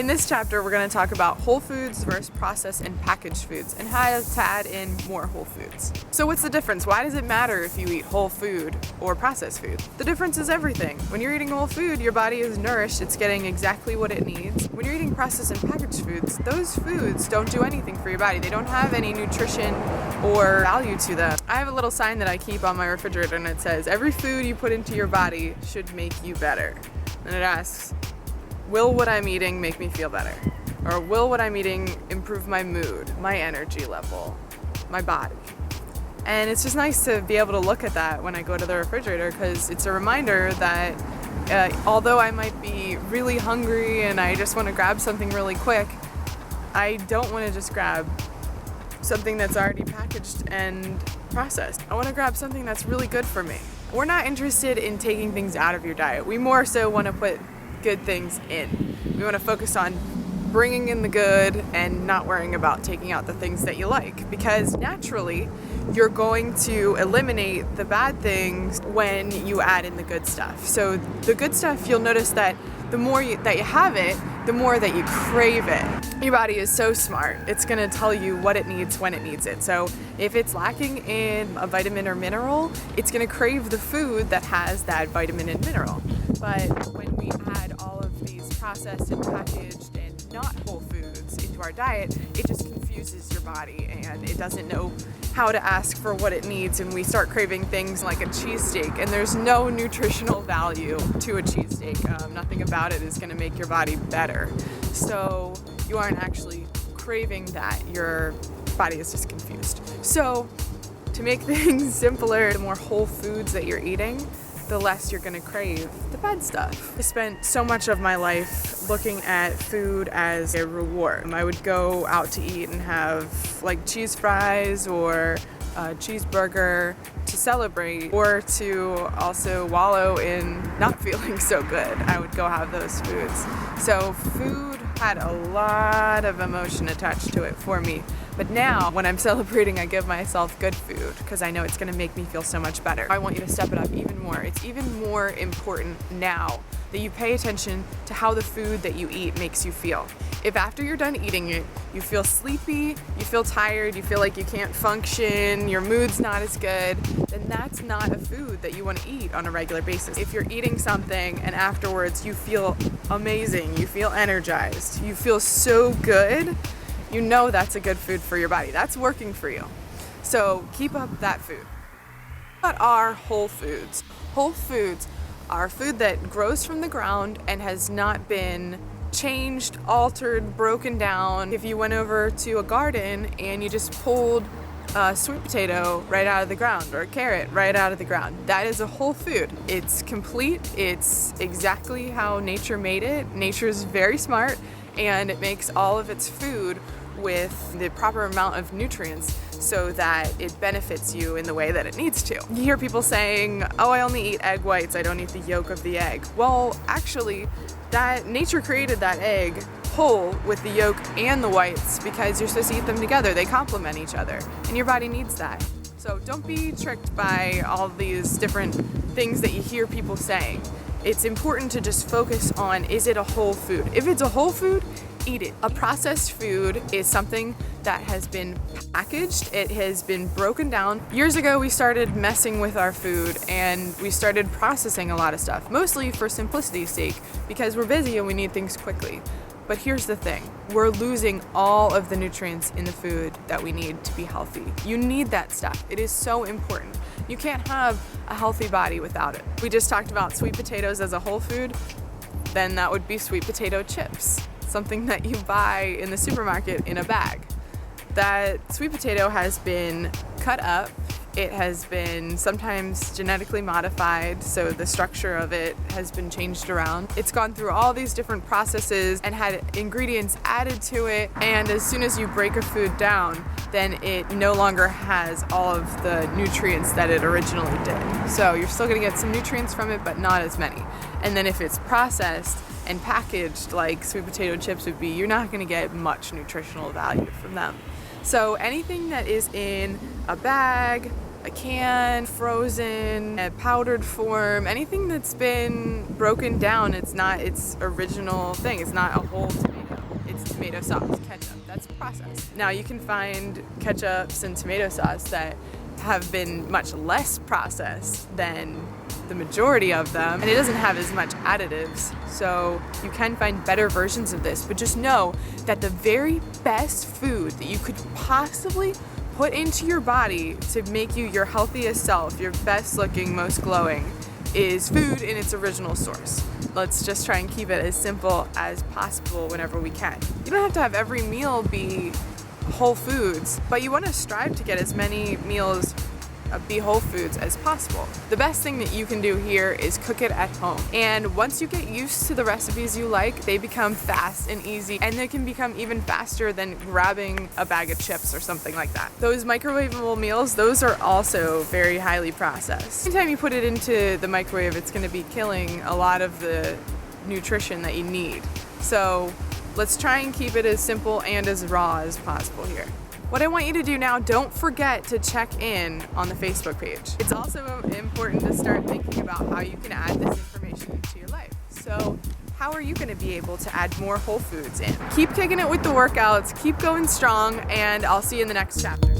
In this chapter, we're going to talk about whole foods versus processed and packaged foods and how to add in more whole foods. So what's the difference? Why does it matter if you eat whole food or processed food? The difference is everything. When you're eating whole food, your body is nourished, it's getting exactly what it needs. When you're eating processed and packaged foods, those foods don't do anything for your body. They don't have any nutrition or value to them. I have a little sign that I keep on my refrigerator and it says, every food you put into your body should make you better. And it asks, will what I'm eating make me feel better? Or will what I'm eating improve my mood, my energy level, my body? And it's just nice to be able to look at that when I go to the refrigerator, because it's a reminder that although I might be really hungry and I just want to grab something really quick, I don't want to just grab something that's already packaged and processed. I want to grab something that's really good for me. We're not interested in taking things out of your diet. We more so want to put good things in. We want to focus on bringing in the good and not worrying about taking out the things that you like, because naturally you're going to eliminate the bad things when you add in the good stuff. So the good stuff, you'll notice that the more that you have it, the more that you crave it. Your body is so smart. It's going to tell you what it needs when it needs it. So if it's lacking in a vitamin or mineral, it's going to crave the food that has that vitamin and mineral. But when we add all of these processed and packaged and not whole foods into our diet, it just confuses your body and it doesn't know how to ask for what it needs, and we start craving things like a cheesesteak, and there's no nutritional value to a cheesesteak. Nothing about it is going to make your body better. So you aren't actually craving that. Your body is just confused. So to make things simpler, the more whole foods that you're eating, the less you're going to crave the bad stuff. I spent so much of my life looking at food as a reward. I would go out to eat and have like cheese fries or a cheeseburger to celebrate, or to also wallow in not feeling so good. I would go have those foods. So food had a lot of emotion attached to it for me. But now, when I'm celebrating, I give myself good food because I know it's going to make me feel so much better. I want you to step it up even more. It's even more important now that you pay attention to how the food that you eat makes you feel. If after you're done eating it, you feel sleepy, you feel tired, you feel like you can't function, your mood's not as good, then that's not a food that you want to eat on a regular basis. If you're eating something and afterwards you feel amazing, you feel energized, you feel so good, you know that's a good food for your body. That's working for you. So keep up that food. What are whole foods? Whole foods are food that grows from the ground and has not been changed, altered, broken down. If you went over to a garden and you just pulled a sweet potato right out of the ground or a carrot right out of the ground, that is a whole food. It's complete. It's exactly how nature made it. Nature is very smart, and it makes all of its food with the proper amount of nutrients so that it benefits you in the way that it needs to. You hear people saying, oh, I only eat egg whites, I don't eat the yolk of the egg. Well, actually, that nature created that egg whole with the yolk and the whites because you're supposed to eat them together. They complement each other, and your body needs that. So don't be tricked by all these different things that you hear people saying. It's important to just focus on, is it a whole food? If it's a whole food, eat it. A processed food is something that has been packaged, it has been broken down. Years ago, we started messing with our food and we started processing a lot of stuff, mostly for simplicity's sake, because we're busy and we need things quickly. But here's the thing, we're losing all of the nutrients in the food that we need to be healthy. You need that stuff. It is so important. You can't have a healthy body without it. We just talked about sweet potatoes as a whole food, then that would be sweet potato chips, something that you buy in the supermarket in a bag. That sweet potato has been cut up. It has been sometimes genetically modified, so the structure of it has been changed around. It's gone through all these different processes and had ingredients added to it, and as soon as you break a food down, then it no longer has all of the nutrients that it originally did. So you're still gonna get some nutrients from it, but not as many. And then if it's processed and packaged like sweet potato chips would be, you're not gonna get much nutritional value from them. So anything that is in a bag, a can, frozen, a powdered form, anything that's been broken down, it's not its original thing. It's not a whole tomato. it's tomato sauce, ketchup. That's processed. Now you can find ketchups and tomato sauce that have been much less processed than the majority of them, and it doesn't have as much additives, so you can find better versions of this. But just know that the very best food that you could possibly put into your body to make you your healthiest self, your best looking, most glowing, is food in its original source. Let's just try and keep it as simple as possible whenever we can. You don't have to have every meal be whole foods, but you want to strive to get as many meals be whole foods as possible. The best thing that you can do here is cook it at home. And once you get used to the recipes you like, they become fast and easy, and they can become even faster than grabbing a bag of chips or something like that. Those microwavable meals, those are also very highly processed. Anytime you put it into the microwave, it's going to be killing a lot of the nutrition that you need. So let's try and keep it as simple and as raw as possible here. What I want you to do now, don't forget to check in on the Facebook page. It's also important to start thinking about how you can add this information into your life. So how are you going to be able to add more whole foods in? Keep kicking it with the workouts, keep going strong, and I'll see you in the next chapter.